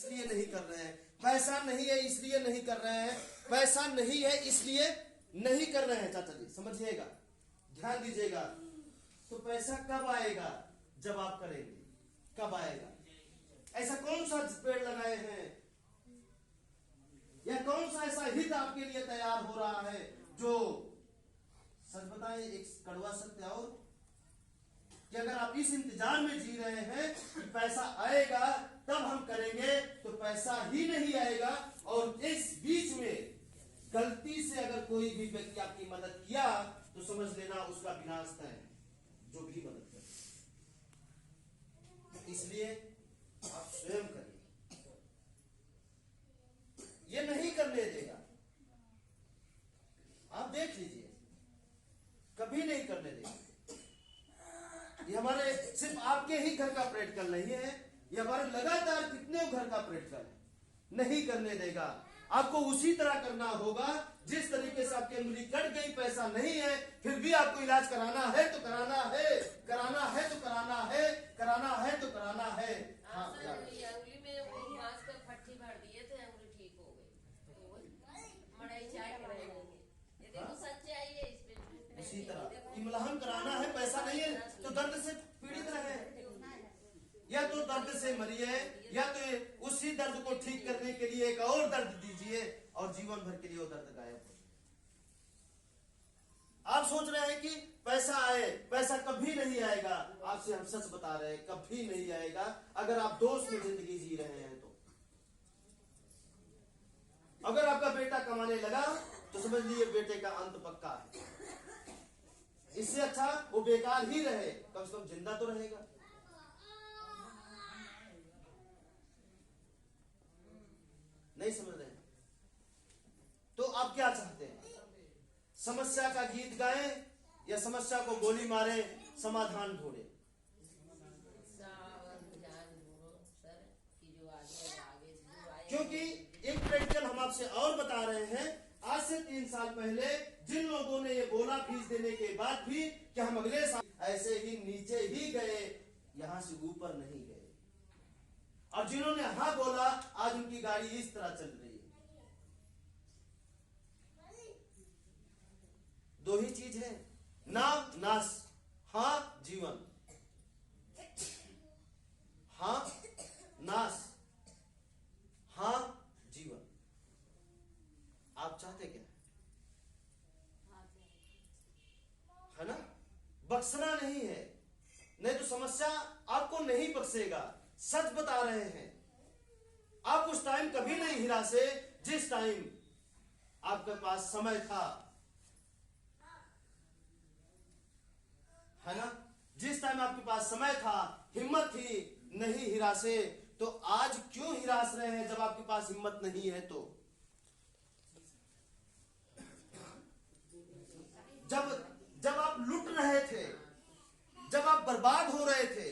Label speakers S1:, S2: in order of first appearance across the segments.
S1: इसलिए नहीं कर रहे हैं, पैसा नहीं है इसलिए नहीं कर रहे हैं, पैसा नहीं है इसलिए नहीं कर रहे हैं। चाचा जी समझिएगा, ध्यान दीजिएगा। तो पैसा कब आएगा? जब आप करेंगे। कब आएगा? ऐसा कौन सा पेड़ लगाए हैं या कौन सा ऐसा हित आपके लिए तैयार हो रहा है जो, सच बताएं एक कड़वा सत्य और, कि अगर आप इस इंतजार में जी रहे हैं कि पैसा आएगा तब हम करेंगे, तो पैसा ही नहीं आएगा। और इस बीच में गलती से अगर कोई भी व्यक्ति आपकी मदद किया तो समझ लेना उसका विनाश तय है, जो भी मदद करे। इसलिए आप स्वयं करिए, ये नहीं करने देगा। आप देख लीजिए, कभी नहीं करने देगा। ये हमारे सिर्फ आपके ही घर का प्रैक्टिकल नहीं है, ये हमारे लगातार कितने घर का प्रैक्टिकल है। नहीं करने देगा। आपको उसी तरह करना होगा जिस तरीके से आपकी उंगली कट गई, पैसा नहीं है, फिर भी आपको इलाज कराना है तो कराना है, कराना है तो कराना है, कराना है तो कराना है। हाँ,
S2: उंगली में मांस का फट्टी भर दिए थे, उंगली ठीक हो गई। मड़ाई चाय कराएंगे, ये देखो सच्चाई है इसमें।
S1: इसी तरह इमलाहम कराना है, पैसा नहीं है तो दर्द से पीड़ित रहे, या तो दर्द से मरिए, या तो उसी दर्द को ठीक करने के लिए एक और दर्द दीजिए और जीवन भर के लिए वो दर्द गायब हो। आप सोच रहे हैं कि पैसा आए, पैसा कभी नहीं आएगा। आपसे हम सच बता रहे हैं, कभी नहीं आएगा अगर आप दोष में जिंदगी जी रहे हैं तो। अगर आपका बेटा कमाने लगा तो समझ लीजिए बेटे का अंत पक्का है। इससे अच्छा वो बेकार ही रहे, कम से कम जिंदा तो रहेगा। नहीं समझ रहे? तो आप क्या चाहते हैं? समस्या का गीत गाएं या समस्या को गोली मारे, समाधान ढूंढे? क्योंकि एक प्रैक्टिकल हम आपसे और बता रहे हैं। आज से 3 साल पहले जिन लोगों ने ये बोला फीस देने के बाद भी कि हम अगले साल ऐसे ही नीचे ही गए, यहां से ऊपर नहीं गए, और जिन्होंने हाँ बोला आज उनकी गाड़ी इस तरह चल रही है। दो ही चीज है, नाम नाश, हाँ जीवन। हाँ नाश, हाँ जीवन। आप चाहते क्या है ना? बख्शना नहीं है, नहीं तो समस्या आपको नहीं बख्शेगा। सच बता रहे हैं। आप उस टाइम कभी नहीं हिरा से जिस टाइम आपके पास समय था, है ना? जिस टाइम आपके पास समय था, हिम्मत थी, नहीं हिरा से। तो आज क्यों हिरास रहे हैं जब आपके पास हिम्मत नहीं है? तो जब आप लुट रहे थे, जब आप बर्बाद हो रहे थे,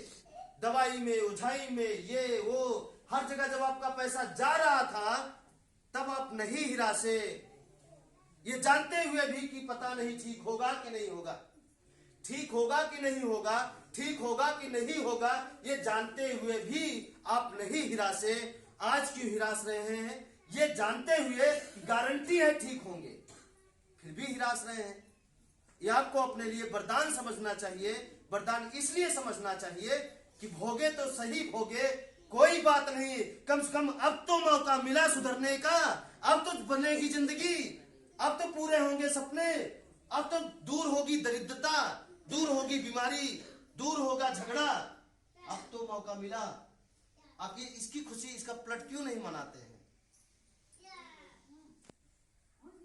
S1: दवाई में, उझाई में, ये वो हर जगह जब आपका पैसा जा रहा था, तब आप नहीं हिरा से, ये जानते हुए भी कि पता नहीं ठीक होगा कि नहीं होगा, ठीक होगा कि नहीं होगा, ठीक होगा कि नहीं होगा, ये जानते हुए भी आप नहीं हिरा से। आज क्यों हिरास रहे हैं? ये जानते हुए गारंटी है ठीक होंगे, फिर भी हिरास रहे हैं। ये आपको अपने लिए वरदान समझना चाहिए। वरदान इसलिए समझना चाहिए कि भोगे तो सही भोगे, कोई बात नहीं, कम से कम अब तो मौका मिला सुधरने का, अब तो बनेगी जिंदगी, अब तो पूरे होंगे सपने, अब तो दूर होगी दरिद्रता, दूर होगी बीमारी, दूर होगा झगड़ा, अब तो मौका मिला। आप ये इसकी खुशी, इसका पलट क्यों नहीं मनाते हैं?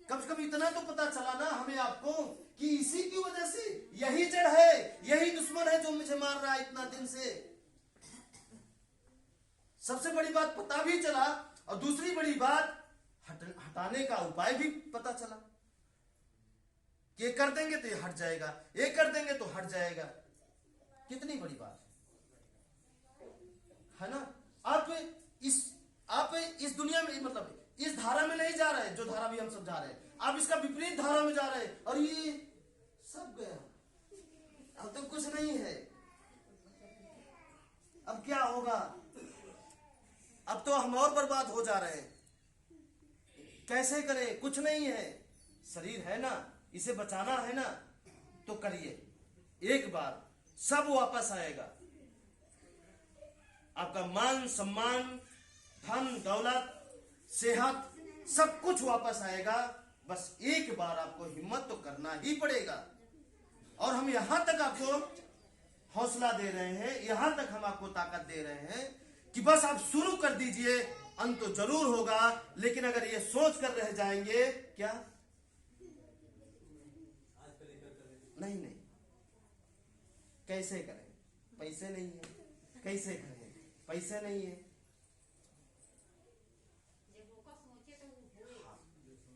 S1: कम से कम इतना तो पता चला ना हमें आपको कि इसी की वजह से, यही जड़ है, यही दुश्मन है जो मुझे मार रहा है इतना दिन से। सबसे बड़ी बात पता भी चला, और दूसरी बड़ी बात हटाने का उपाय भी पता चला। ये कर देंगे तो ये हट जाएगा, ये कर देंगे तो हट जाएगा। कितनी बड़ी बात है ना? आप इस दुनिया में, मतलब इस धारा में नहीं जा रहे जो धारा भी हम सब जा रहे हैं, आप इसका विपरीत धारा में जा रहे हैं, और ये सब गया, अब तो कुछ नहीं है। अब क्या होगा? अब तो हम और बर्बाद हो जा रहे हैं। कैसे करें? कुछ नहीं है, शरीर है ना, इसे बचाना है ना, तो करिए। एक बार सब वापस आएगा। आपका मान सम्मान, धन दौलत, सेहत, सब कुछ वापस आएगा। बस एक बार आपको हिम्मत तो करना ही पड़ेगा। और हम यहां तक आपको हौसला दे रहे हैं, यहां तक हम आपको ताकत दे रहे हैं कि बस आप शुरू कर दीजिए, अंत तो जरूर होगा। लेकिन अगर ये सोच कर रह जाएंगे क्या, नहीं नहीं, कैसे करें? पैसे नहीं है, कैसे करें? पैसे नहीं है।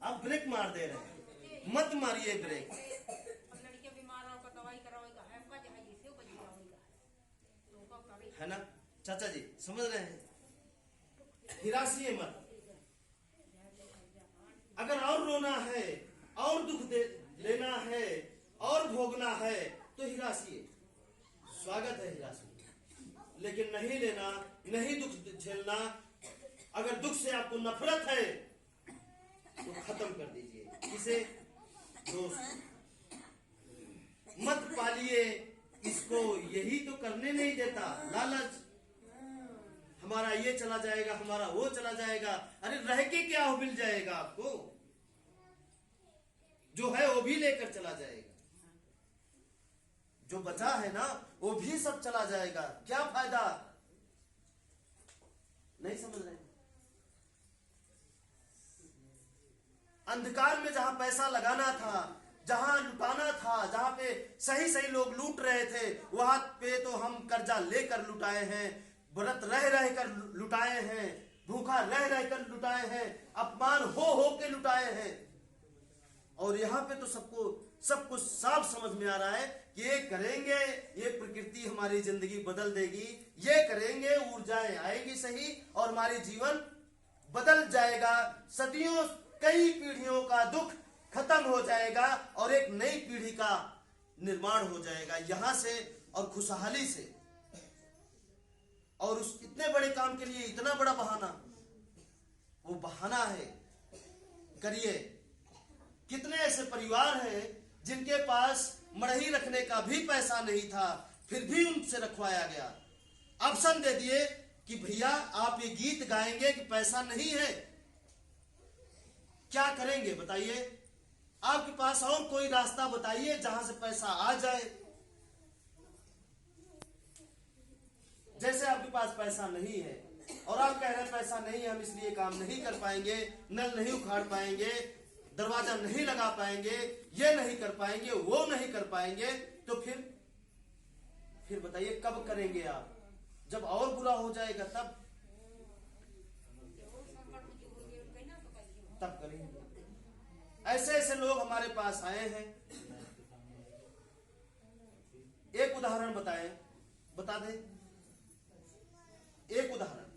S1: आप ब्रेक मार दे रहे हैं, मत मारिए ब्रेक। है ना चाचा जी, समझ रहे हैं? हिरासिए मत। अगर और रोना है, और दुख लेना है, और भोगना है तो हिरासिए, स्वागत है हिरासिए। लेकिन नहीं लेना, नहीं दुख झेलना। अगर दुख से आपको नफरत है तो खत्म कर दीजिए इसे। दोस्त मत पालिए इसको, यही तो करने नहीं देता, लालच। हमारा ये चला जाएगा, हमारा वो चला जाएगा। अरे रह के क्या हो, मिल जाएगा आपको, जो है वो भी लेकर चला जाएगा। जो बचा है ना वो भी सब चला जाएगा, क्या फायदा? नहीं समझ रहे? अंधकार में जहां पैसा लगाना था, जहां लुटाना था, जहां पे सही सही लोग लूट रहे थे, वहां पे तो हम कर्जा लेकर लुटाए हैं, व्रत रह रह कर लुटाए हैं, भूखा रह रह कर लुटाए हैं, अपमान हो के लुटाए हैं। और यहाँ पे तो सबको सब कुछ साफ समझ में आ रहा है कि ये करेंगे, ये प्रकृति हमारी जिंदगी बदल देगी, ये करेंगे, ऊर्जाएं आएगी सही, और हमारी जीवन बदल जाएगा। सदियों, कई पीढ़ियों का दुख खत्म हो जाएगा और एक नई पीढ़ी का निर्माण हो जाएगा यहां से, और खुशहाली से। और उस इतने बड़े काम के लिए इतना बड़ा बहाना, वो बहाना है। करिए। कितने ऐसे परिवार हैं जिनके पास मड़ही रखने का भी पैसा नहीं था, फिर भी उनसे रखवाया गया। ऑप्शन दे दिए कि भैया आप ये गीत गाएंगे कि पैसा नहीं है, क्या करेंगे बताइए? आपके पास और कोई रास्ता बताइए जहां से पैसा आ जाए। जैसे आपके पास पैसा नहीं है और आप कह रहे हैं पैसा नहीं है, हम इसलिए काम नहीं कर पाएंगे, नल नहीं उखाड़ पाएंगे, दरवाजा नहीं लगा पाएंगे, ये नहीं कर पाएंगे, वो नहीं कर पाएंगे, तो फिर बताइए कब करेंगे आप? जब और बुरा हो जाएगा तब करेंगे। ऐसे ऐसे लोग हमारे पास आए हैं। एक उदाहरण बता दे। एक उदाहरण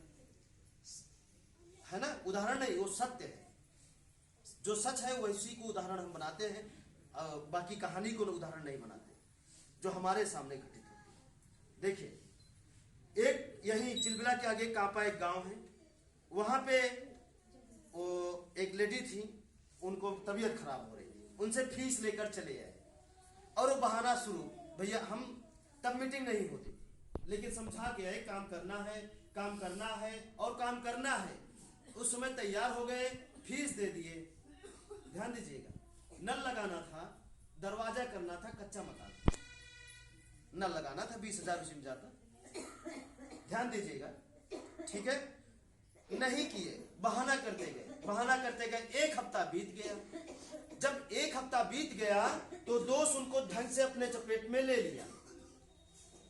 S1: है ना, उदाहरण नहीं, वो सत्य है। जो सच है वैसी को उदाहरण हम बनाते हैं, बाकी कहानी को उदाहरण नहीं बनाते, जो हमारे सामने घटित होती है। देखिए, एक यही चिलबिला के आगे कापा एक गांव है, वहां पे वो एक लेडी थी, उनको तबीयत खराब हो रही थी, उनसे फीस लेकर चले आए और वो बहाना शुरू, भैया हम तब मीटिंग नहीं होती, लेकिन समझा के आए काम करना है, काम करना है और काम करना है। उस समय तैयार हो गए, फीस दे दिए। ध्यान दीजिएगा, नल लगाना था, दरवाजा करना था, कच्चा मकान, नल लगाना था, 20,000 उसी में जाता। ध्यान दीजिएगा, ठीक है? नहीं किए, बहाना करते गए, एक हफ्ता बीत गया। जब एक हफ्ता बीत गया तो दोस्त उनको ढंग से अपने चपेट में ले लिया।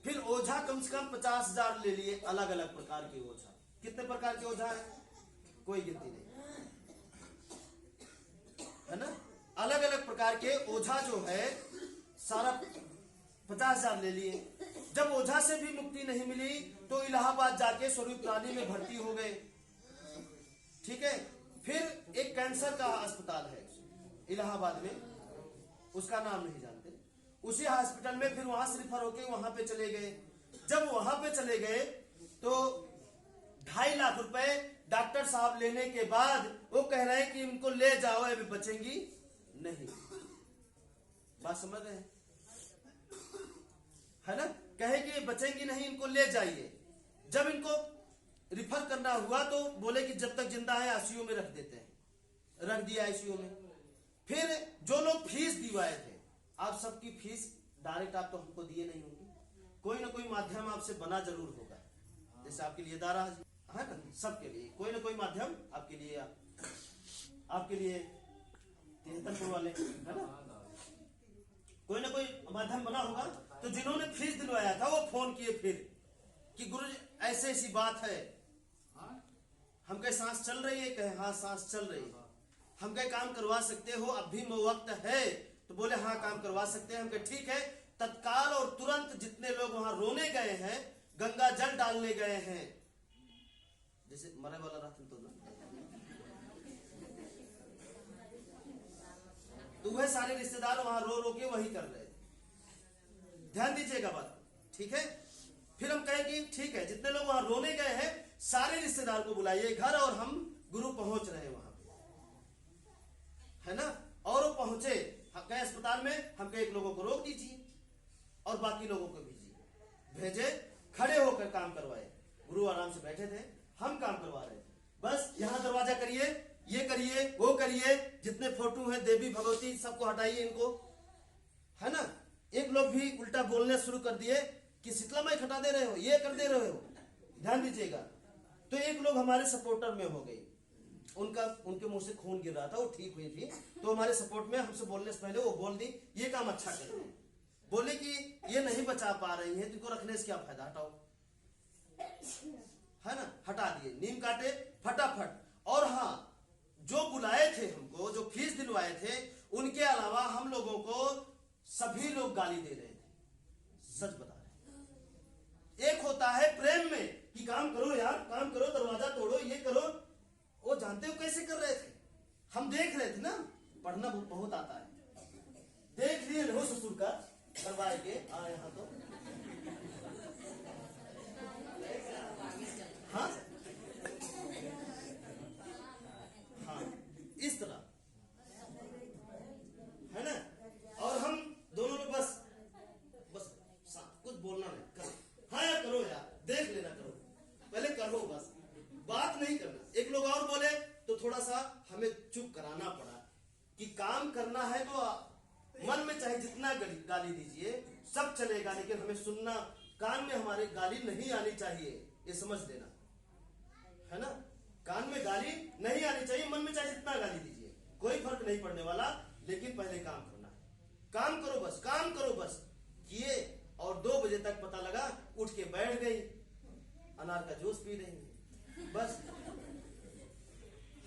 S1: फिर ओझा कम से कम 50,000 ले लिए, अलग अलग प्रकार के ओझा। कितने प्रकार के ओझा है? कोई गिनती नहीं, है ना? अलग अलग प्रकार के ओझा जो है सारा 50,000 ले लिए। जब ओझा से भी मुक्ति नहीं मिली तो इलाहाबाद जाके स्वरूप रानी में भर्ती हो गए। ठीक है? फिर एक कैंसर का अस्पताल है इलाहाबाद में, उसका नाम नहीं जानते, उसी हॉस्पिटल में फिर वहां से रिफर होके वहां पे चले गए। जब वहां पे चले गए तो 2.5 लाख रुपए डॉक्टर साहब लेने के बाद वो कह रहे हैं कि इनको ले जाओ, अभी बचेंगी नहीं। बात समझ रहे हैं, है ना? कहे कि बचेंगी नहीं, इनको ले जाइए। जब इनको रिफर करना हुआ तो बोले कि जब तक जिंदा है आईसीयू में रख देते हैं, रख दिया आईसीयू में। फिर जो लोग फीस दिवाए थे, आप सबकी फीस डायरेक्ट आप तो हमको दिए नहीं होंगे, कोई ना कोई माध्यम आपसे बना जरूर होगा। जैसे आपके लिए दारा है ना, सबके लिए कोई ना कोई माध्यम आपके लिए 73 वाले है ना, कोई ना कोई माध्यम बना होगा। तो जिन्होंने फीस दिलवाया था वो फोन किए फिर कि गुरुजी ऐसे ऐसी बात है, हम कहे सांस चल रही है? कहे हाँ सांस चल रही है। हम कहे काम करवा सकते हो, अब भी वक्त है? तो बोले हाँ काम करवा सकते हैं। हम कहे ठीक है। तत्काल और तुरंत जितने लोग वहां रोने गए हैं, गंगा जल डालने गए हैं, जैसे मरे वाला रहता तो ना, तो वह सारे रिश्तेदार वहां रो रो के वही कर रहे थे। ध्यान दीजिएगा बात, ठीक है? फिर हम कहें कि ठीक है, जितने लोग वहां रोने गए हैं सारे रिश्तेदार को बुलाइए घर, और हम गुरु पहुंच रहे हैं वहां पे, है ना? और वो पहुंचे, हम कहे अस्पताल में, हम कहे एक लोगों को रोक दीजिए और बाकी लोगों को भेजे, खड़े होकर काम करवाए। गुरु आराम से बैठे थे, हम काम करवा रहे थे। बस यहाँ दरवाजा करिए, ये करिए, वो करिए, जितने फोटो हैं देवी भगवती सबको हटाइए इनको, है ना? एक लोग भी उल्टा बोलने शुरू कर दिए कि शीतला माई हटा दे रहे हो, ये कर दे रहे हो। ध्यान दीजिएगा। तो एक लोग हमारे सपोर्टर में हो गई, उनके मुंह से खून गिर रहा था, वो ठीक हुई थी, तो हमारे सपोर्ट में हमसे बोलने से पहले वो बोल दी ये काम अच्छा कर रहे हैं। बोले कि ये नहीं बचा पा रही है, तुमको रखने से क्या फायदा, हटाओ, है ना? हटा दिए, नीम काटे फटाफट। और हाँ, जो बुलाए थे हमको, जो फीस दिलवाए थे, उनके अलावा हम लोगों को सभी लोग गाली दे रहे थे। सच बता रहे, एक होता है प्रेम में कि काम करो यार, काम करो, दरवाजा तोड़ो, ये करो, वो जानते हो कैसे कर रहे थे, हम देख रहे थे ना, पढ़ना बहुत आता है। देख लिए हो ससुर का करवाए के आए यहाँ तो, हाँ हाँ, इस तरह, है ना? और हम दोनों लोग बस कुछ बोलना नहीं, करो, हाँ यार करो यार, देख लेना, करो, पहले करो, बस बात नहीं करना। एक लोग और बोले तो थोड़ा सा हमें चुप कराना पड़ा कि काम करना है तो मन में चाहे जितना गाली दीजिए, सब चलेगा, लेकिन हमें सुनना, कान में हमारे गाली नहीं आनी चाहिए, ये समझ लेना, है ना? कान में गाली नहीं आनी चाहिए, मन में चाहे जितना गाली दीजिए, कोई फर्क नहीं पड़ने वाला, लेकिन पहले काम करना है। काम करो बस, काम करो बस। किए और 2 बजे तक पता लगा, उठ के बैठ गई, अनार का जूस पी रही है, बस।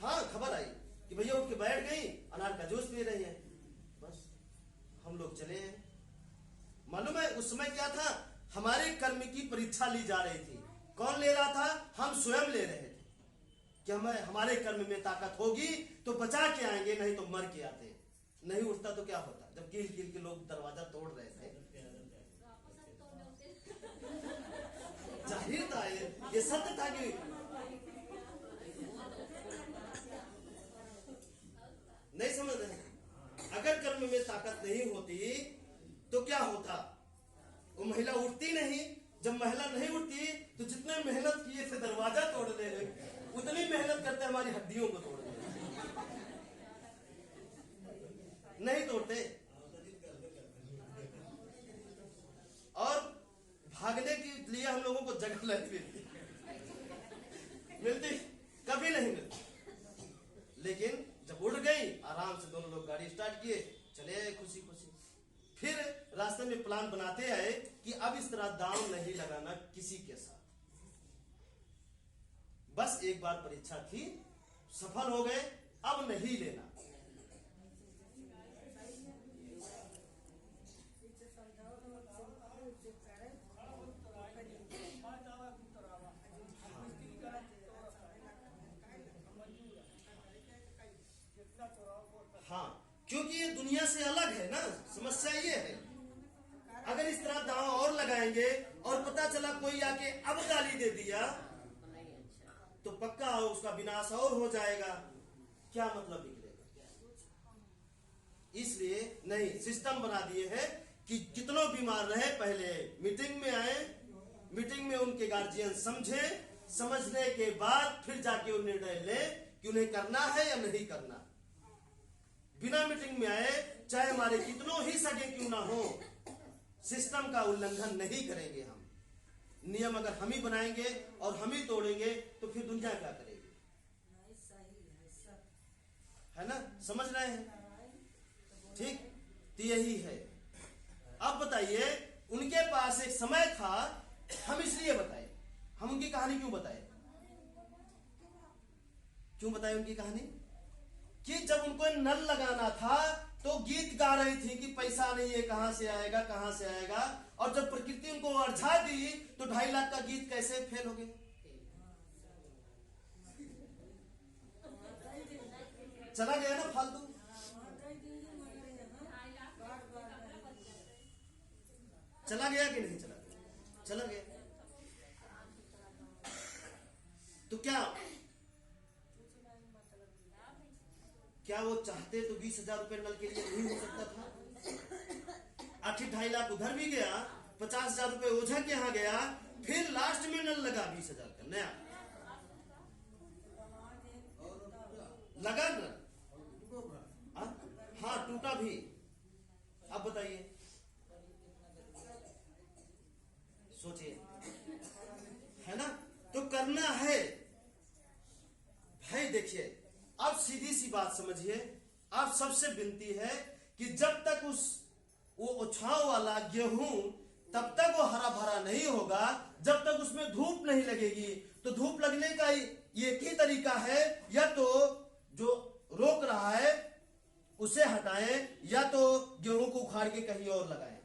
S1: हाँ, खबर आई कि भैया उठ के बैठ गई, अनार का जूस पी रही है, बस। हम लोग चले हैं। मालूम है उस समय क्या था? हमारे कर्म की परीक्षा ली जा रही थी। कौन ले रहा था? हम स्वयं ले रहे थे कि हमारे कर्म में ताकत होगी तो बचा के आएंगे, नहीं तो मर के आते। नहीं उठता तो क्या होता? जब कील कील के लोग दरवाजा तोड़ रहे थे, जाहिर था ये सत्य था कि नहीं समझ रहे। अगर कर्म में ताकत नहीं होती तो क्या होता? वो महिला उठती नहीं। जब महिला नहीं उठती तो जितने मेहनत किए थे दरवाजा तोड़ने में, उतनी मेहनत करते हमारी हड्डियों को तोड़ने, नहीं तोड़ते। और भागने के लिए हम लोगों को जगह नहीं मिलती, कभी नहीं मिलती। लेकिन जब उड़ गई, आराम से दोनों लोग गाड़ी स्टार्ट किए, चले आए खुशी खुशी। फिर रास्ते में प्लान बनाते आए कि अब इस तरह दांव नहीं लगाना किसी के साथ। बस एक बार परीक्षा थी, सफल हो गए, अब नहीं लेना। हाँ, क्योंकि ये दुनिया से अलग है ना। समस्या ये है, अगर इस तरह दांव और लगाएंगे और पता चला कोई आके अब गाली दे दिया तो पक्का उसका विनाश और हो जाएगा, क्या मतलब निकलेगा। इसलिए नहीं, सिस्टम बना दिए हैं कि कितनों बीमार रहे पहले मीटिंग में आए, मीटिंग में उनके गार्जियन समझे, समझने के बाद फिर जाके वो निर्णय ले कि उन्हें करना है या नहीं करना। बिना मीटिंग में आए, चाहे हमारे कितनों ही सगे क्यों ना हो, सिस्टम का उल्लंघन नहीं करेंगे हम। नियम अगर हम ही बनाएंगे और हम ही तोड़ेंगे तो फिर दुनिया क्या करेगी, है ना, समझ रहे हैं। ठीक, तो यही है। अब बताइए, उनके पास एक समय था, हम इसलिए बताए, हम उनकी कहानी क्यों बताए, क्यों बताए उनकी कहानी, कि जब उनको नल लगाना था तो गीत गा रही थी कि पैसा नहीं है, कहां से आएगा, कहां से आएगा, और जब प्रकृति उनको अर्झा दी तो 2.5 लाख का गीत कैसे फेल हो गए। चला गया ना फालतू, चला गया कि नहीं चला गया, चला गया। तो क्या वो चाहते तो 20,000 रुपए नल के लिए नहीं हो सकता था। 2.5 लाख उधर भी गया, 50,000 रुपए ओझा के यहाँ गया, फिर लास्ट में नल लगा 20,000 का नया लगा ना। हाँ, टूटा भी। अब बताइए, सोचिए, है ना। तो करना है भाई। देखिए, अब सीधी सी बात समझिए, आप सबसे विनती है कि जब तक वो उछाव वाला गेहूं तब तक वो हरा भरा नहीं होगा, जब तक उसमें धूप नहीं लगेगी। तो धूप लगने का एक ही तरीका है, या तो जो रोक रहा है उसे हटाएं, या तो गेहूं को उखाड़ के कहीं और लगाएं।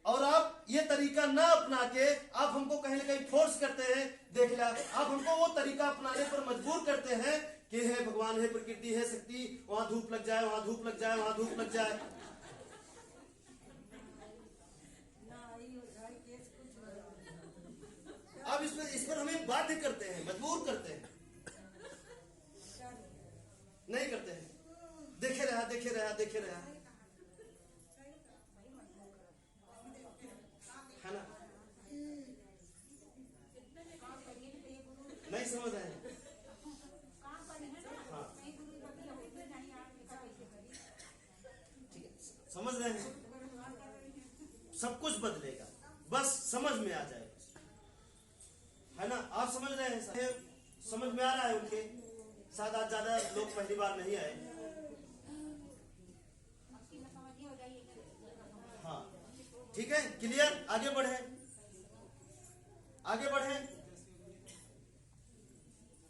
S1: और आप ये तरीका ना अपना के आप हमको कहीं ना कहीं फोर्स करते हैं, देख लिया, आप हमको वो तरीका अपनाने पर मजबूर करते हैं कि हे भगवान, हे प्रकृति, हे शक्ति, वहां धूप लग जाए, वहां धूप लग जाए, वहां धूप लग जाए। अब इस पर हमें बाध्य करते हैं, मजबूर करते हैं, नहीं करते हैं। देखे रहा, देखे रहा, देखे रहा, है ना, नहीं समझ रहे हैं। हाँ, ठीक है, समझ रहे हैं। सब कुछ बदलेगा, बस समझ में आ जाए, है ना। आप समझ रहे हैं, समझ में आ रहा है उनके। शायद आज ज्यादा लोग पहली बार नहीं आए। हाँ, ठीक है, क्लियर। आगे बढ़े, आगे बढ़े,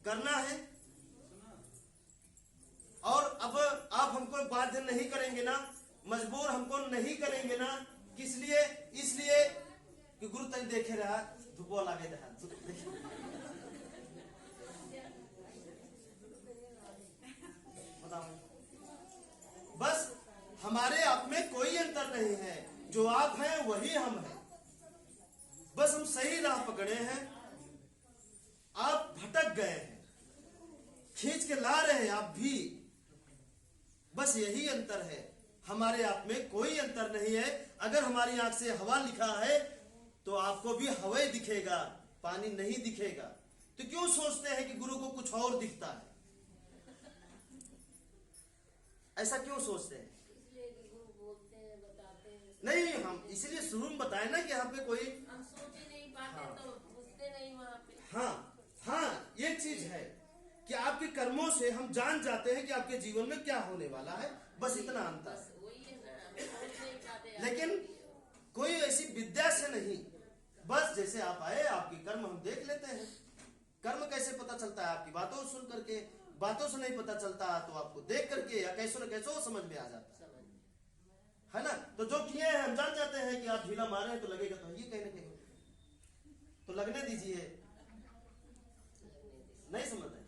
S1: करना है। और अब आप हमको बाध्य नहीं करेंगे ना, मजबूर हमको नहीं करेंगे ना। किस लिए? इसलिए कि गुरु तक देखे रहा, धुपो लागे रहा, बताओ। बस हमारे आप में कोई अंतर नहीं है, जो आप हैं वही हम हैं। बस हम सही राह पकड़े हैं, आप भटक गए हैं, खींच के ला रहे हैं आप भी। बस यही अंतर है, हमारे आप में कोई अंतर नहीं है। अगर हमारी आंख से हवा लिखा है तो आपको भी हवा दिखेगा, पानी नहीं दिखेगा। तो क्यों सोचते हैं कि गुरु को कुछ और दिखता है? ऐसा क्यों सोचते हैं?
S2: बोलते हैं, बताते हैं।
S1: नहीं, हम इसलिए शुरू में बताए ना कि यहाँ पे कोई
S2: हम सोच ही नहीं पाते। हाँ। तो घुसते नहीं वहाँ पे।
S1: हाँ, एक चीज है कि आपके कर्मों से हम जान जाते हैं कि आपके जीवन में क्या होने वाला है, बस इतना अंतर है।
S2: वही है ना, हम सोच नहीं पाते।
S1: लेकिन कोई ऐसी विद्या से नहीं, बस जैसे आप आए, आपकी कर्म हम देख लेते हैं। कर्म कैसे पता चलता है? आपकी बातों सुन करके। बातों से नहीं पता चलता तो आपको देख करके या कैसे न कैसे वो समझ में आ जाता है ना। तो जो किए हैं हम जान जाते हैं कि आप ढीला मारे हैं तो लगेगा, तो ये कहीं ना कहीं तो लगने दीजिए। नहीं समझ रहे,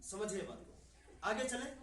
S1: समझिए बात को, आगे चले।